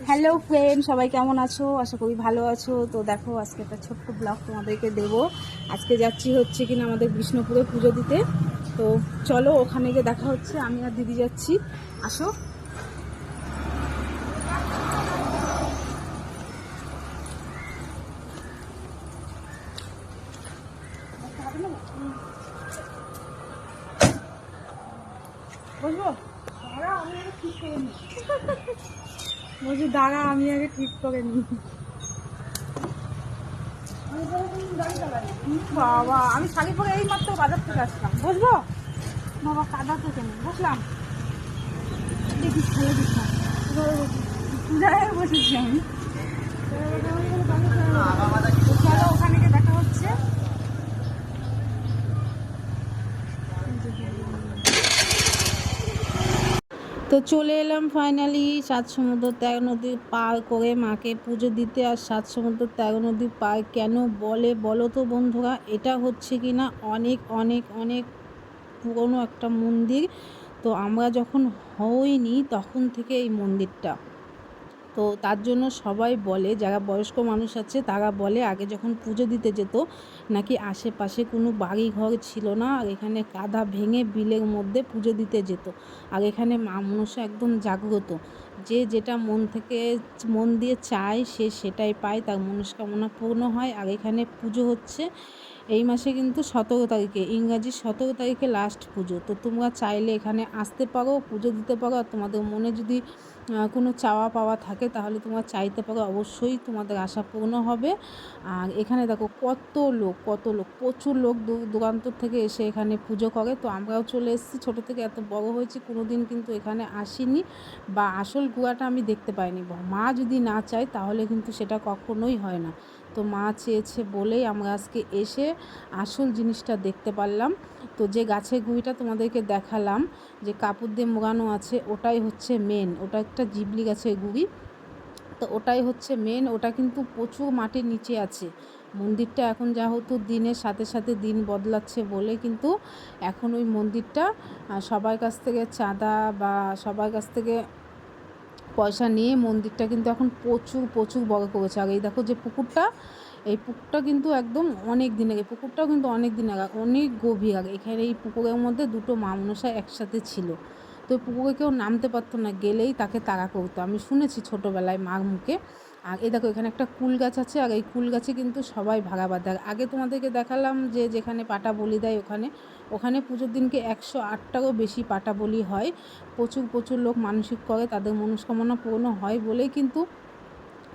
Hello friend, সবাই কেমন আছো? আশা করি ভালো আছো। তো দেখো, আজকে একটা ছোট্ট ব্লগ তোমাদেরকে দেব। আজকে যাচ্ছি হচ্ছে কিনা আমাদের বিষ্ণুপুরে পুজো দিতে। তো চলো, ওখানে গিয়ে দেখা হচ্ছে। আমি আর দিদি যাচ্ছি, আসো। বসবো? বলছি দাঁড়া, আমি আগে ঠিক করে নিই। বাবা, আমি শাড়ি পরে এই মাত্র বাজার থেকে আসলাম। বসবো? বাবা কাদা তো কেন, বসলাম। দেখিস খেলে দিচ্ছিলাম, পূজায় বসেছি আমি। চলো, ওখানে গিয়ে দেখা হচ্ছে। তো চলে এলাম ফাইনালি সাত সমুদ্র 13 নদী পার করে মাকে পুজো দিতে। আর সাত সমুদ্র 13 নদী পার কেন বলে বলো তো বন্ধুরা? এটা হচ্ছে কি না অনেক অনেক অনেক পুরনো একটা মন্দির। তো আমরা যখন হইনি তখন থেকে এই মন্দিরটা, তো তার জন্য সবাই বলে, যারা বয়স্ক মানুষ আছে তারা বলে আগে যখন পুজো দিতে যেত নাকি আশেপাশে কোনো বাড়ি ঘর ছিল না, আর এখানে কাদা ভেঙে বিলের মধ্যে পুজো দিতে যেত। আর এখানে মা মনসা একদম জাগ্রত, যে যেটা মন থেকে মন দিয়ে চায় সে সেটাই পায়, তার মনস্কামনা পূর্ণ হয়। আর এখানে পুজো হচ্ছে এই মাসে কিন্তু 17 তারিখে, ইংরাজি 17 তারিখে লাস্ট পুজো। তো তোমরা চাইলে এখানে আসতে পারো, পুজো দিতে পারো। আর তোমাদের মনে যদি কোনো চাওয়া পাওয়া থাকে তাহলে তোমরা চাইতে পারো, অবশ্যই তোমাদের আশা পূর্ণ হবে। আর এখানে দেখো কত লোক প্রচুর লোক দূর দূরান্তর থেকে এসে এখানে পুজো করে। তো আমরাও চলে এসেছি, ছোটো থেকে এত বড় হয়েছি, কোনো দিন কিন্তু এখানে আসিনি বা আসল গুয়াটা আমি দেখতে পাইনি। মা যদি না চায় তাহলে কিন্তু সেটা কখনোই হয় না। তো মা চেয়েছে বলেই আমরা আজকে এসে আসল জিনিসটা দেখতে পারলাম। তো যে গাছের গুঁড়িটা তোমাদেরকে দেখালাম, যে কাপড় দিয়ে মোড়ানো আছে, ওটাই হচ্ছে মেন। ওটা একটা জিবলি গাছের গুঁড়ি, তো ওটাই হচ্ছে মেন। ওটা কিন্তু প্রচুর মাটির নিচে আছে। মন্দিরটা এখন যেহেতু দিনের সাথে সাথে দিন বদলাচ্ছে বলে কিন্তু এখন ওই মন্দিরটা সবার কাছ থেকে চাঁদা বা সবার কাছ থেকে পয়সা নিয়ে মন্দিরটা কিন্তু এখন প্রচুর প্রচুর বড় করেছে। আর এই দেখো যে পুকুরটা, এই পুকুরটা কিন্তু একদম অনেক দিন আগে, পুকুরটাও কিন্তু অনেক দিন আগে, অনেক গভীর আগে। এখানে এই পুকুরের মধ্যে দুটো মা মনসা একসাথে ছিল। তো পুকুরে কেউ নামতে পারতো না, গেলেই তাকে তাড়া করতো, আমি শুনেছি ছোটোবেলায় মার মুখে। আর এই দেখো এখানে একটা কুল গাছ আছে, আর এই কুল গাছে কিন্তু সবাই ভাড়া বাঁধে। আর আগে তোমাদেরকে দেখালাম যে যেখানে পাটা বলি দেয়, ওখানে ওখানে পুজোর দিনকে 108টারও বেশি পাটা বলি হয়। প্রচুর প্রচুর লোক মানসিক করে, তাদের মনস্কামনা পূর্ণ হয় বলেই কিন্তু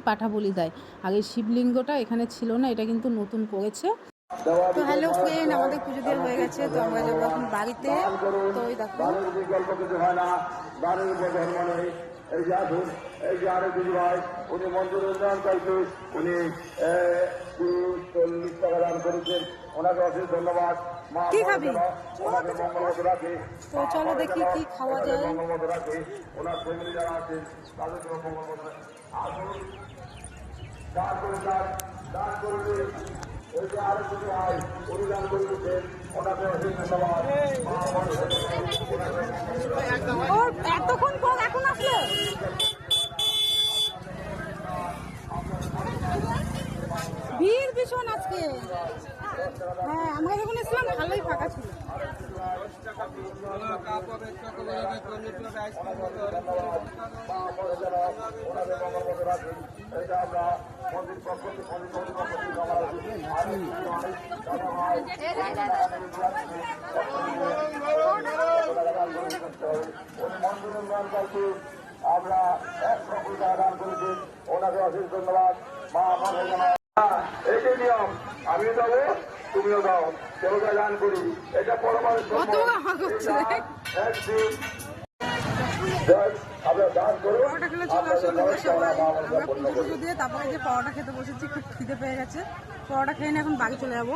পাঠা বলি দেয়। আর এই শিবলিঙ্গটা এখানে ছিল না, এটা কিন্তু নতুন করেছে। তো হ্যালো ফ্রেন্ড, আমাদের পুজো দেওয়া হয়ে গেছে, তো আমরা যাবো এখন বাড়িতে। তো ওই দেখো এই যে আসুন, এই যে আরো দিদি ভাই, উনি মন্দির উন্নয়ন চাইছে, উনি 40 টাকা দান করেছেন, ওনাকে অশেষ ধন্যবাদ। কি খাবি? ওনাকে মঙ্গলমত রাখে। তো চলো দেখি কি খাওয়া যায়। মঙ্গলমত রাখে, ওনার ফ্যামিলি যারা আছেন তাদেরকে মঙ্গলমত রাখে। আসুন, দান করে যান, দান করবে। এই যে আরো দিদি ভাই, উনি দান করেছেন, ওনাকে অশেষ ধন্যবাদ। এতক্ষণ পর এখন আসলো। ভিড় ভীষণ আজকে। হ্যাঁ, আমরা যখন এসেছিলাম ভালোই ফাঁকা ছিল। আমরা 100 টাকা দান করেছি, ওনাকে অশেষ ধন্যবাদ। মা এইটাই নিয়ম, আমিও দেবো তুমিও দাও, দেবতা গান করি, এটা পরমাণু আমরা দান করো। পরোটা খেলে চলে আসলে সবাই, আমরা পুজো দিয়ে তারপরে যে পরোটা খেতে বসেছি, খুব খিদে পেয়ে গেছে। পরোটা খেয়ে নিয়ে এখন বাড়ি চলে যাবো।